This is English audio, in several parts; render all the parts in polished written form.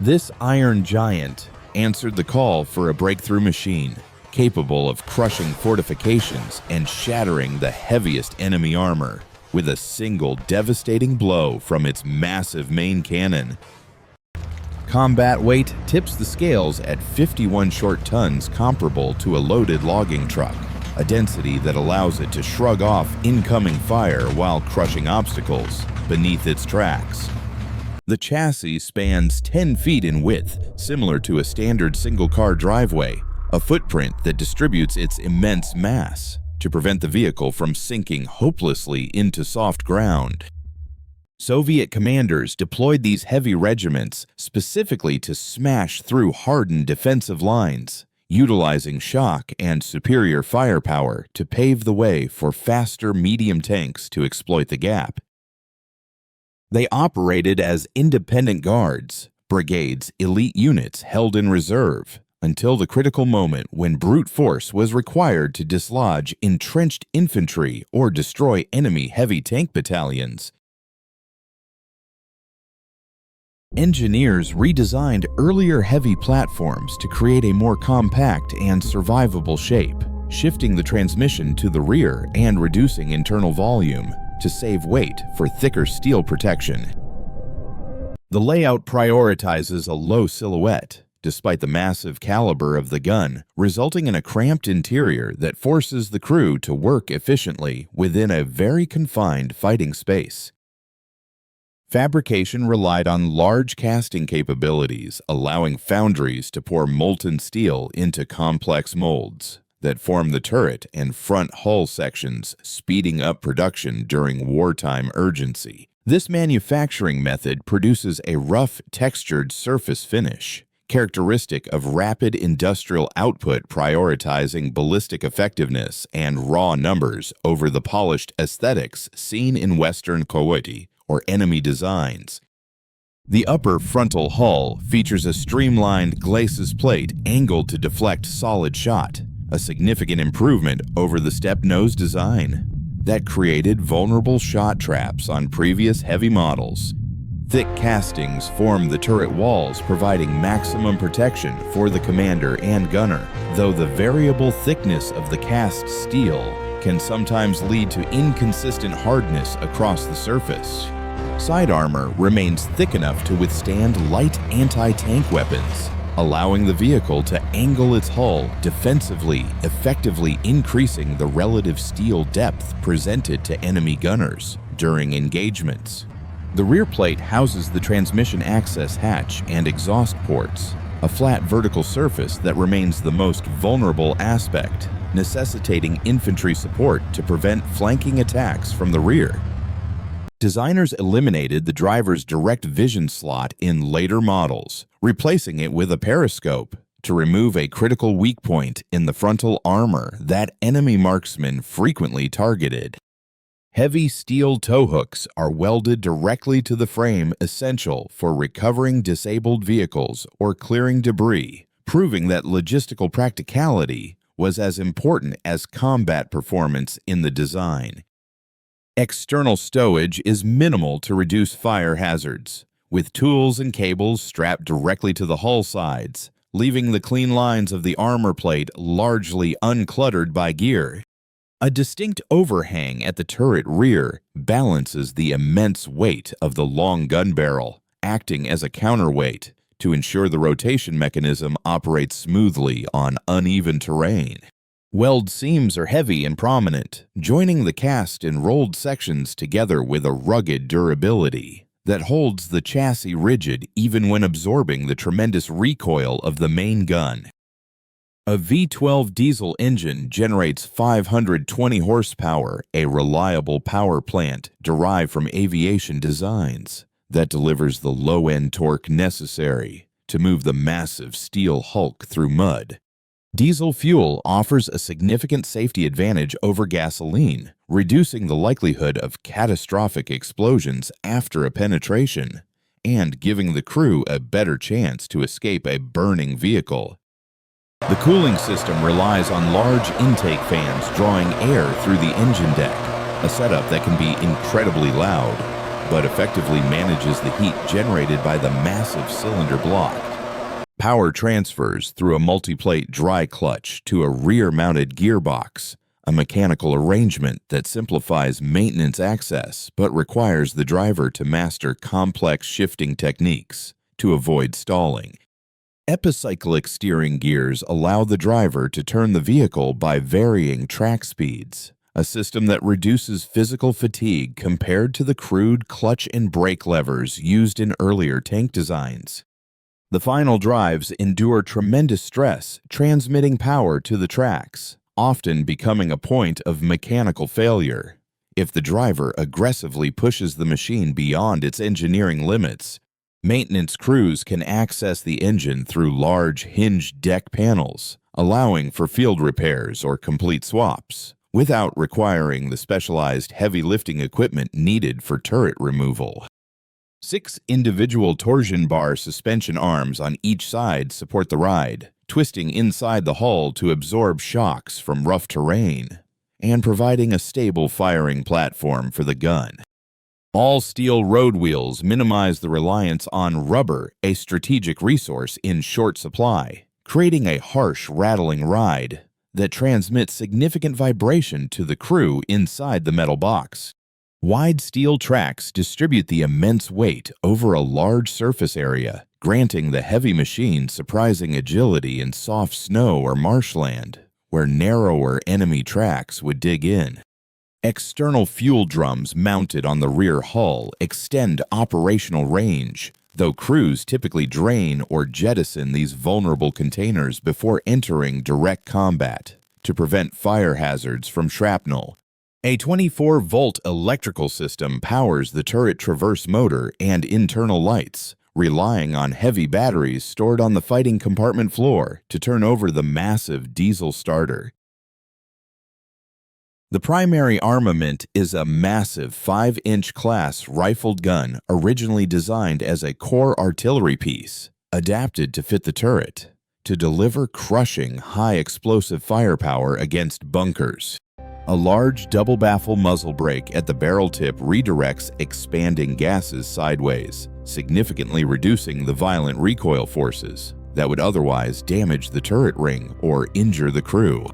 This iron giant answered the call for a breakthrough machine, capable of crushing fortifications and shattering the heaviest enemy armor with a single devastating blow from its massive main cannon. Combat weight tips the scales at 51 short tons, comparable to a loaded logging truck, a density that allows it to shrug off incoming fire while crushing obstacles beneath its tracks. The chassis spans 10 feet in width, similar to a standard single-car driveway, a footprint that distributes its immense mass to prevent the vehicle from sinking hopelessly into soft ground. Soviet commanders deployed these heavy regiments specifically to smash through hardened defensive lines, utilizing shock and superior firepower to pave the way for faster medium tanks to exploit the gap. They operated as independent guards, brigades, elite units held in reserve, until the critical moment when brute force was required to dislodge entrenched infantry or destroy enemy heavy tank battalions. Engineers redesigned earlier heavy platforms to create a more compact and survivable shape, shifting the transmission to the rear and reducing internal volume to save weight for thicker steel protection. The layout prioritizes a low silhouette, despite the massive caliber of the gun, resulting in a cramped interior that forces the crew to work efficiently within a very confined fighting space. Fabrication relied on large casting capabilities, allowing foundries to pour molten steel into complex molds that form the turret and front hull sections, speeding up production during wartime urgency. This manufacturing method produces a rough, textured surface finish, characteristic of rapid industrial output, prioritizing ballistic effectiveness and raw numbers over the polished aesthetics seen in Western coyote or enemy designs. The upper frontal hull features a streamlined glacis plate angled to deflect solid shot, a significant improvement over the step-nose design that created vulnerable shot traps on previous heavy models. Thick castings form the turret walls, providing maximum protection for the commander and gunner, though the variable thickness of the cast steel can sometimes lead to inconsistent hardness across the surface. Side armor remains thick enough to withstand light anti-tank weapons, allowing the vehicle to angle its hull defensively, effectively increasing the relative steel depth presented to enemy gunners during engagements. The rear plate houses the transmission access hatch and exhaust ports, a flat vertical surface that remains the most vulnerable aspect, necessitating infantry support to prevent flanking attacks from the rear. Designers eliminated the driver's direct vision slot in later models, replacing it with a periscope to remove a critical weak point in the frontal armor that enemy marksmen frequently targeted. Heavy steel tow hooks are welded directly to the frame, essential for recovering disabled vehicles or clearing debris, proving that logistical practicality was as important as combat performance in the design. External stowage is minimal to reduce fire hazards, with tools and cables strapped directly to the hull sides, leaving the clean lines of the armor plate largely uncluttered by gear. A distinct overhang at the turret rear balances the immense weight of the long gun barrel, acting as a counterweight to ensure the rotation mechanism operates smoothly on uneven terrain. Weld seams are heavy and prominent, joining the cast and rolled sections together with a rugged durability that holds the chassis rigid even when absorbing the tremendous recoil of the main gun. A V12 diesel engine generates 520 horsepower, a reliable power plant derived from aviation designs that delivers the low-end torque necessary to move the massive steel hulk through mud. Diesel fuel offers a significant safety advantage over gasoline, reducing the likelihood of catastrophic explosions after a penetration, and giving the crew a better chance to escape a burning vehicle. The cooling system relies on large intake fans drawing air through the engine deck, a setup that can be incredibly loud. but effectively manages the heat generated by the massive cylinder block. Power transfers through a multiplate dry clutch to a rear-mounted gearbox, a mechanical arrangement that simplifies maintenance access but requires the driver to master complex shifting techniques to avoid stalling. Epicyclic steering gears allow the driver to turn the vehicle by varying track speeds, a system that reduces physical fatigue compared to the crude clutch and brake levers used in earlier tank designs. The final drives endure tremendous stress, transmitting power to the tracks, often becoming a point of mechanical failure. If the driver aggressively pushes the machine beyond its engineering limits, maintenance crews can access the engine through large hinged deck panels, allowing for field repairs or complete swaps, without requiring the specialized heavy lifting equipment needed for turret removal. 6 individual torsion bar suspension arms on each side support the ride, twisting inside the hull to absorb shocks from rough terrain, and providing a stable firing platform for the gun. All-steel road wheels minimize the reliance on rubber, a strategic resource in short supply, creating a harsh, rattling ride that transmits significant vibration to the crew inside the metal box. Wide steel tracks distribute the immense weight over a large surface area, granting the heavy machine surprising agility in soft snow or marshland, where narrower enemy tracks would dig in. External fuel drums mounted on the rear hull extend operational range, though crews typically drain or jettison these vulnerable containers before entering direct combat to prevent fire hazards from shrapnel. A 24-volt electrical system powers the turret traverse motor and internal lights, relying on heavy batteries stored on the fighting compartment floor to turn over the massive diesel starter. The primary armament is a massive 5-inch class rifled gun originally designed as a core artillery piece, adapted to fit the turret, to deliver crushing high-explosive firepower against bunkers. A large double-baffle muzzle brake at the barrel tip redirects expanding gases sideways, significantly reducing the violent recoil forces that would otherwise damage the turret ring or injure the crew.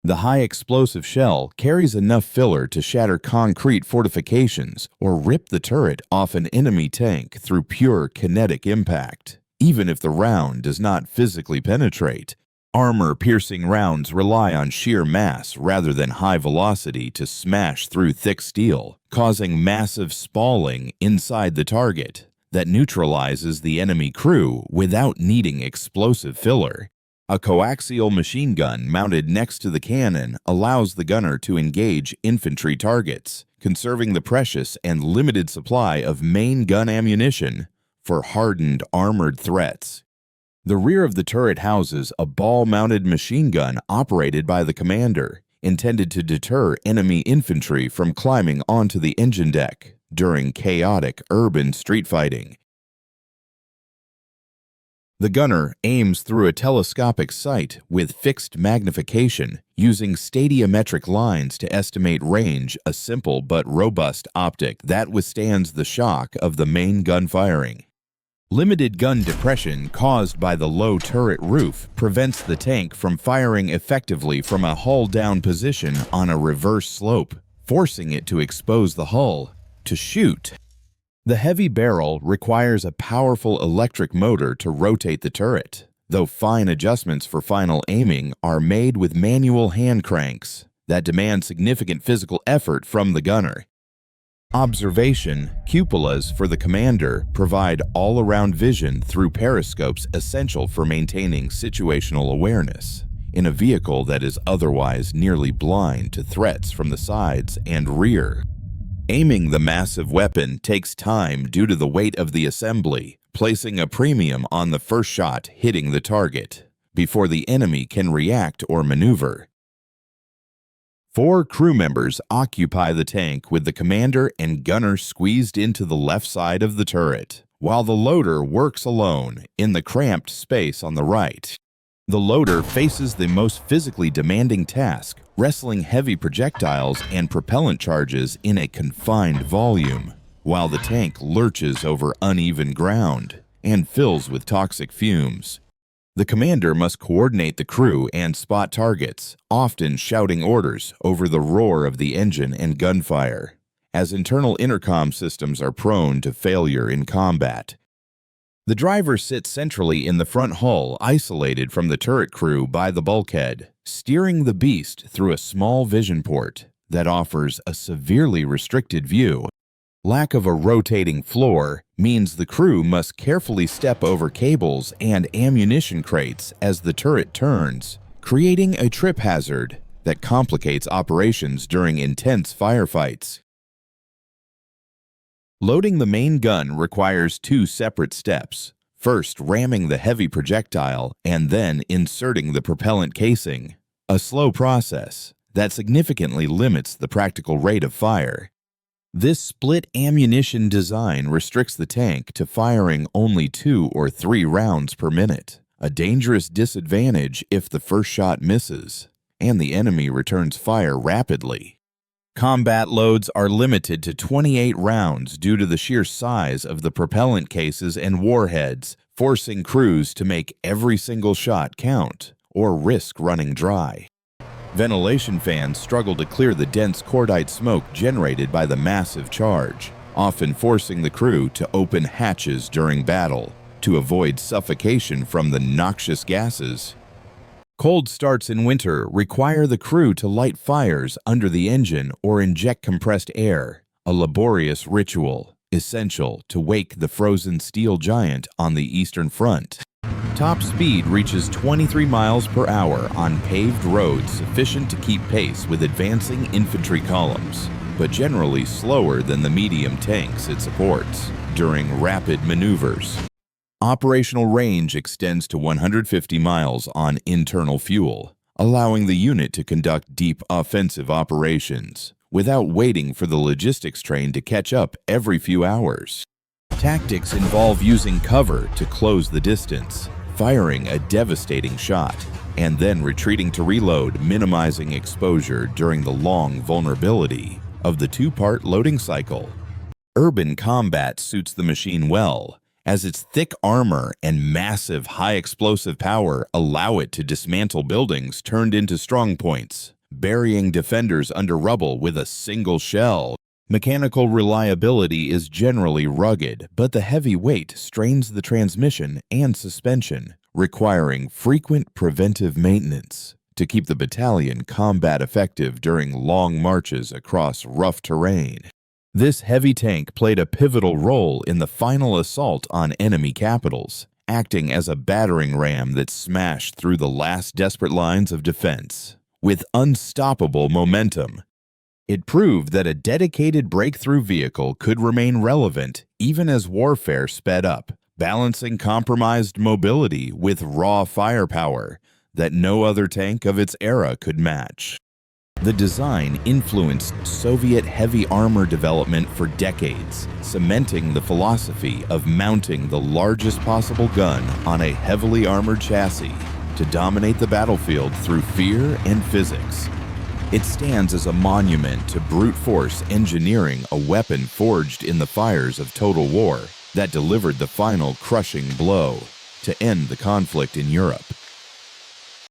The high-explosive shell carries enough filler to shatter concrete fortifications or rip the turret off an enemy tank through pure kinetic impact, even if the round does not physically penetrate. Armor-piercing rounds rely on sheer mass rather than high velocity to smash through thick steel, causing massive spalling inside the target that neutralizes the enemy crew without needing explosive filler. A coaxial machine gun mounted next to the cannon allows the gunner to engage infantry targets, conserving the precious and limited supply of main gun ammunition for hardened armored threats. The rear of the turret houses a ball-mounted machine gun operated by the commander, intended to deter enemy infantry from climbing onto the engine deck during chaotic urban street fighting. The gunner aims through a telescopic sight with fixed magnification, using stadiometric lines to estimate range, a simple but robust optic that withstands the shock of the main gun firing. Limited gun depression caused by the low turret roof prevents the tank from firing effectively from a hull-down position on a reverse slope, forcing it to expose the hull to shoot. The heavy barrel requires a powerful electric motor to rotate the turret, though fine adjustments for final aiming are made with manual hand cranks that demand significant physical effort from the gunner. Observation cupolas for the commander provide all-around vision through periscopes essential for maintaining situational awareness in a vehicle that is otherwise nearly blind to threats from the sides and rear. Aiming the massive weapon takes time due to the weight of the assembly, placing a premium on the first shot hitting the target before the enemy can react or maneuver. 4 crew members occupy the tank with the commander and gunner squeezed into the left side of the turret, while the loader works alone in the cramped space on the right. The loader faces the most physically demanding task, wrestling heavy projectiles and propellant charges in a confined volume, while the tank lurches over uneven ground and fills with toxic fumes. The commander must coordinate the crew and spot targets, often shouting orders over the roar of the engine and gunfire, as internal intercom systems are prone to failure in combat. The driver sits centrally in the front hull, isolated from the turret crew by the bulkhead, steering the beast through a small vision port that offers a severely restricted view. Lack of a rotating floor means the crew must carefully step over cables and ammunition crates as the turret turns, creating a trip hazard that complicates operations during intense firefights. Loading the main gun requires two separate steps. First, ramming the heavy projectile and then inserting the propellant casing, a slow process that significantly limits the practical rate of fire. This split ammunition design restricts the tank to firing only 2 or 3 rounds per minute, a dangerous disadvantage if the first shot misses and the enemy returns fire rapidly. Combat loads are limited to 28 rounds due to the sheer size of the propellant cases and warheads, forcing crews to make every single shot count or risk running dry. Ventilation fans struggle to clear the dense cordite smoke generated by the massive charge, often forcing the crew to open hatches during battle to avoid suffocation from the noxious gases. Cold starts in winter require the crew to light fires under the engine or inject compressed air, a laborious ritual essential to wake the frozen steel giant on the Eastern Front. Top speed reaches 23 miles per hour on paved roads, sufficient to keep pace with advancing infantry columns, but generally slower than the medium tanks it supports during rapid maneuvers. Operational range extends to 150 miles on internal fuel, allowing the unit to conduct deep offensive operations without waiting for the logistics train to catch up every few hours. Tactics involve using cover to close the distance, firing a devastating shot, and then retreating to reload, minimizing exposure during the long vulnerability of the 2-part loading cycle. Urban combat suits the machine well, as its thick armor and massive high-explosive power allow it to dismantle buildings turned into strongpoints, burying defenders under rubble with a single shell. Mechanical reliability is generally rugged, but the heavy weight strains the transmission and suspension, requiring frequent preventive maintenance to keep the battalion combat effective during long marches across rough terrain. This heavy tank played a pivotal role in the final assault on enemy capitals, acting as a battering ram that smashed through the last desperate lines of defense. With unstoppable momentum, it proved that a dedicated breakthrough vehicle could remain relevant even as warfare sped up, balancing compromised mobility with raw firepower that no other tank of its era could match. The design influenced Soviet heavy armor development for decades, cementing the philosophy of mounting the largest possible gun on a heavily armored chassis to dominate the battlefield through fear and physics. It stands as a monument to brute force engineering, a weapon forged in the fires of total war that delivered the final crushing blow to end the conflict in Europe.